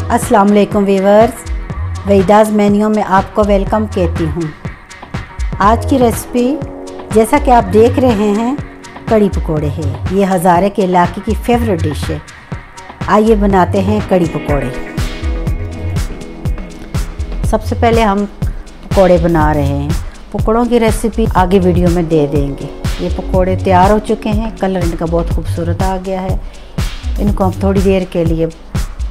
अस्सलाम वालेकुम viewers, वहीदाज़ menu में आपको वेलकम कहती हूँ। आज की रेसिपी जैसा कि आप देख रहे हैं कड़ी पकोड़े है। ये हज़ारे के इलाके की फेवरेट डिश है। आइए बनाते हैं कड़ी पकोड़े। सबसे पहले हम पकोड़े बना रहे हैं। पकोड़ों की रेसिपी आगे वीडियो में दे देंगे। ये पकोड़े तैयार हो चुके हैं। कलर इनका बहुत खूबसूरत आ गया है। इनको हम थोड़ी देर के लिए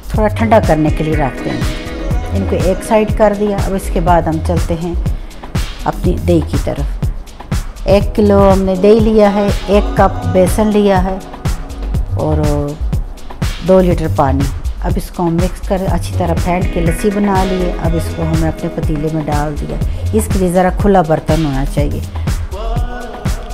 थोड़ा ठंडा करने के लिए रखते हैं। इनको एक साइड कर दिया। अब इसके बाद हम चलते हैं अपनी दही की तरफ। 1 किलो हमने दही लिया है, 1 कप बेसन लिया है और 2 लीटर पानी। अब इसको हम मिक्स कर अच्छी तरह फेंट के लस्सी बना लिए। अब इसको हमें अपने पतीले में डाल दिया। इसके लिए ज़रा खुला बर्तन होना चाहिए।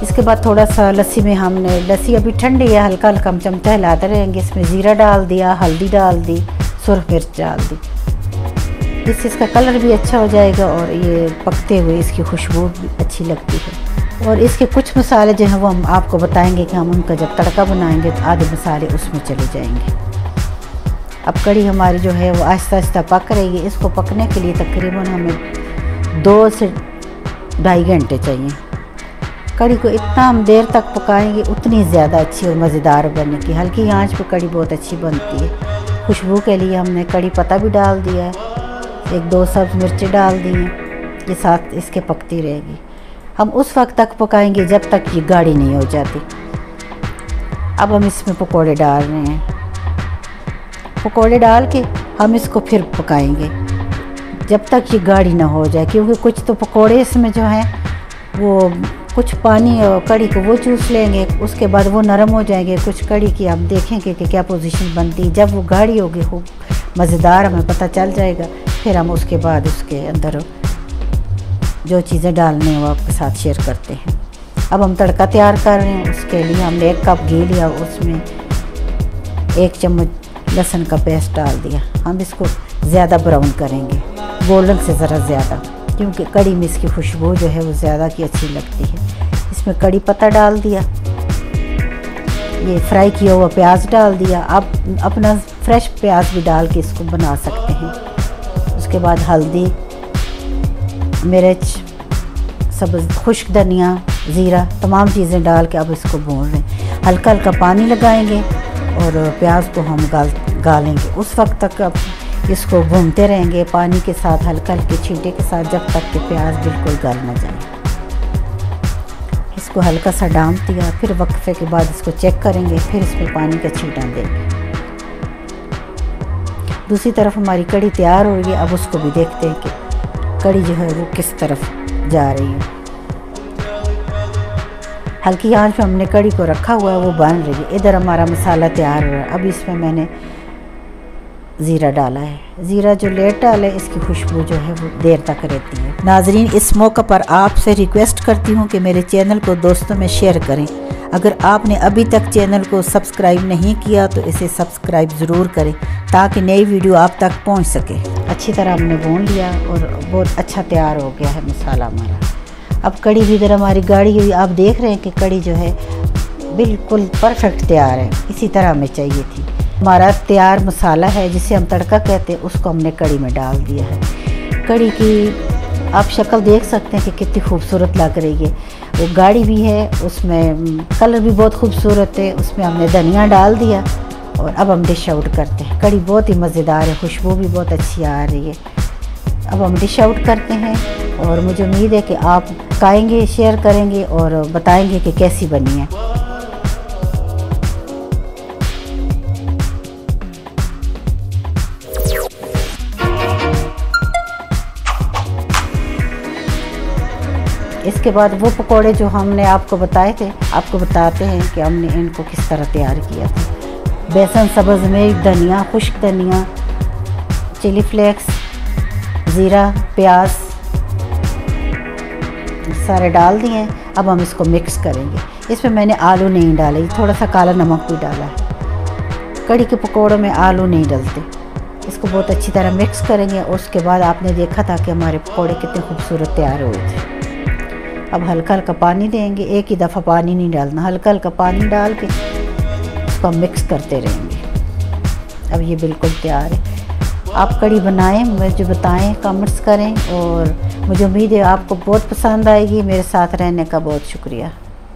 इसके बाद थोड़ा सा लस्सी में हमने, लस्सी अभी ठंडी है, हल्का हल्का हम चमचा हिलाते रहेंगे। इसमें ज़ीरा डाल दिया, हल्दी डाल दी, सुरख मिर्च डाल दी। इससे इसका कलर भी अच्छा हो जाएगा और ये पकते हुए इसकी खुशबू भी अच्छी लगती है। और इसके कुछ मसाले जो हैं वो हम आपको बताएंगे कि हम उनका जब तड़का बनाएंगे तो आधे मसाले उसमें चले जाएंगे। अब कड़ी हमारी जो है वो आहिस्ता आहिस्ता पक रही है। इसको पकने के लिए तकरीबन हमें 2 से 2.5 घंटे चाहिए। कड़ी को इतना हम देर तक पकाएंगे उतनी ज़्यादा अच्छी और मज़ेदार बनेगी। हल्की आंच पे कड़ी बहुत अच्छी बनती है। खुशबू के लिए हमने कड़ी पत्ता भी डाल दिया है, 1-2 सब्ज़ मिर्ची डाल दी हैं। ये साथ इसके पकती रहेगी। हम उस वक्त तक पकाएंगे जब तक ये गाढ़ी नहीं हो जाती। अब हम इसमें पकोड़े डाल रहे हैं। पकोड़े डाल के हम इसको फिर पकाएंगे जब तक ये गाढ़ी ना हो जाए, क्योंकि कुछ तो पकोड़े इसमें जो हैं वो कुछ पानी और कड़ी को वो चूस लेंगे, उसके बाद वो नरम हो जाएंगे। कुछ कड़ी की आप देखेंगे कि क्या पोजीशन बनती है। जब वो गाढ़ी होगी खूब मज़ेदार हमें पता चल जाएगा। फिर हम उसके बाद उसके अंदर जो चीज़ें डालने हैं वो आपके साथ शेयर करते हैं। अब हम तड़का तैयार कर रहे हैं। उसके लिए हमने 1 कप घी लिया, उसमें 1 चम्मच लहसुन का पेस्ट डाल दिया। हम इसको ज़्यादा ब्राउन करेंगे, गोल्डन से ज़रा ज़्यादा, क्योंकि कड़ी में इसकी खुशबू जो है वो ज़्यादा की अच्छी लगती है। इसमें कड़ी पत्ता डाल दिया, ये फ्राई किया हुआ प्याज डाल दिया। आप अपना फ्रेश प्याज भी डाल के इसको बना सकते हैं। उसके बाद हल्दी, मिर्च, सब्ज़ खुश्क धनिया, ज़ीरा, तमाम चीज़ें डाल के अब इसको भून रहे हैं। हल्का हल्का पानी लगाएंगे और प्याज को हम गालेंगे। उस वक्त तक अब इसको भूनते रहेंगे पानी के साथ, हल्का हल्के छींटे के साथ, जब तक कि प्याज बिल्कुल गल न जाए। इसको हल्का सा डाम दिया। फिर वक्फे के बाद इसको चेक करेंगे, फिर इसमें पानी का छींटा देंगे। दूसरी तरफ हमारी कड़ी तैयार हो रही है। अब उसको भी देखते हैं कि कड़ी जो है वो किस तरफ जा रही है। हल्की आंच पे हमने कड़ी को रखा हुआ है, वो बन रही है। इधर हमारा मसाला तैयार हो रहा है। अब इसमें मैंने ज़ीरा डाला है। ज़ीरा जो लेट डाला है इसकी खुशबू जो है वो देर तक रहती है। नाजरीन, इस मौके पर आपसे रिक्वेस्ट करती हूँ कि मेरे चैनल को दोस्तों में शेयर करें। अगर आपने अभी तक चैनल को सब्सक्राइब नहीं किया तो इसे सब्सक्राइब ज़रूर करें ताकि नई वीडियो आप तक पहुँच सके। अच्छी तरह हमने भून लिया और बहुत अच्छा तैयार हो गया है मसाला हमारा। अब कड़ी भी इधर हमारी गाढ़ी हुई। आप देख रहे हैं कि कड़ी जो है बिल्कुल परफेक्ट तैयार है। इसी तरह हमें चाहिए थी। हमारा तैयार मसाला है जिसे हम तड़का कहते हैं, उसको हमने कड़ी में डाल दिया है। कड़ी की आप शक्ल देख सकते हैं कि कितनी खूबसूरत लग रही है। वो गाढ़ी भी है, उसमें कलर भी बहुत खूबसूरत है। उसमें हमने धनिया डाल दिया और अब हम डिश आउट करते हैं। कड़ी बहुत ही मज़ेदार है, खुशबू भी बहुत अच्छी आ रही है। अब हम डिश आउट करते हैं और मुझे उम्मीद है कि आप खाएंगे, शेयर करेंगे और बताएंगे कि कैसी बनी है। इसके बाद वो पकोड़े जो हमने आपको बताए थे, आपको बताते हैं कि हमने इनको किस तरह तैयार किया था। बेसन, सब्ज़ मिर्च, धनिया, खुश्क धनिया, चिली फ्लेक्स, ज़ीरा, प्याज सारे डाल दिए हैं। अब हम इसको मिक्स करेंगे। इसमें मैंने आलू नहीं डाले, थोड़ा सा काला नमक भी डाला है। कड़ी के पकोड़ों में आलू नहीं डलते। इसको बहुत अच्छी तरह मिक्स करेंगे। उसके बाद आपने देखा था कि हमारे पकोड़े कितने खूबसूरत तैयार हुए थे। अब हल्का हल्का पानी देंगे, एक ही दफ़ा पानी नहीं डालना, हल्का हल्का पानी डाल के इसको हम मिक्स करते रहेंगे। अब ये बिल्कुल तैयार है। आप कड़ी बनाएं, मुझे बताएं, कमेंट्स करें और मुझे उम्मीद है आपको बहुत पसंद आएगी। मेरे साथ रहने का बहुत शुक्रिया।